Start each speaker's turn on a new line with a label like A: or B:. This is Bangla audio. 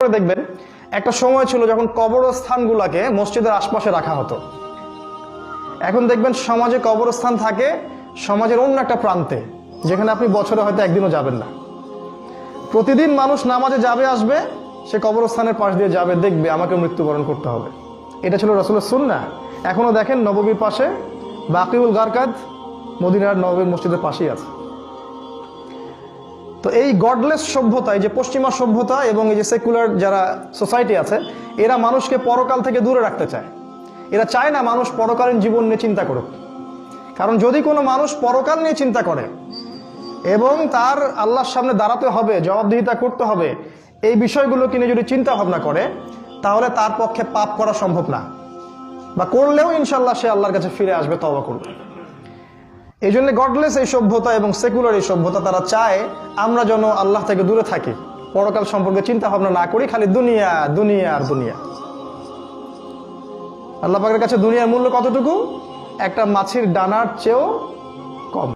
A: দেখবেন একটা সময় ছিল যখন কবরস্থানগুলোকে মসজিদের আশপাশে রাখা হতো। এখন দেখবেন সমাজে কবরস্থান থাকে সমাজের অন্য একটা প্রান্তে, যেখানে আপনি বছরে হয়তো একদিনও যাবেন না। প্রতিদিন মানুষ নামাজে যাবে আসবে, সে কবরস্থানের পাশ দিয়ে যাবে, দেখবে আমাকে মৃত্যুবরণ করতে হবে। এটা ছিল রাসূলের সুন্নাহ। এখনো দেখেন নববীর পাশে বাকিউল গারকাদ মদিনার নববীর মসজিদের পাশেই আছে। তো এই গডলেস সভ্যতা, এই যে পশ্চিমা সভ্যতা এবং এই যে সেকুলার যারা সোসাইটি আছে, এরা মানুষকে পরকাল থেকে দূরে রাখতে চায়। এরা চায় না মানুষ পরকালীন জীবন নিয়ে চিন্তা করুক। কারণ যদি কোনো মানুষ পরকাল নিয়ে চিন্তা করে এবং তার আল্লাহর সামনে দাঁড়াতে হবে, জবাবদিহিতা করতে হবে, এই বিষয়গুলোকে নিয়ে যদি চিন্তা ভাবনা করে, তাহলে তার পক্ষে পাপ করা সম্ভব না, বা করলেও ইনশাল্লাহ সে আল্লাহর কাছে ফিরে আসবে, তওবা করবে। এই জন্য গডলেস এই সভ্যতা এবং সেকুলার এই সভ্যতা, তারা চায় আমরা যেন আল্লাহ থেকে দূরে থাকি, পরকাল সম্পর্কে চিন্তা ভাবনা না করি, খালি দুনিয়া দুনিয়া আর দুনিয়া। আল্লাহ পাকের কাছে দুনিয়ার মূল্য কতটুকু? একটা মাছির ডানার চেয়েও কম।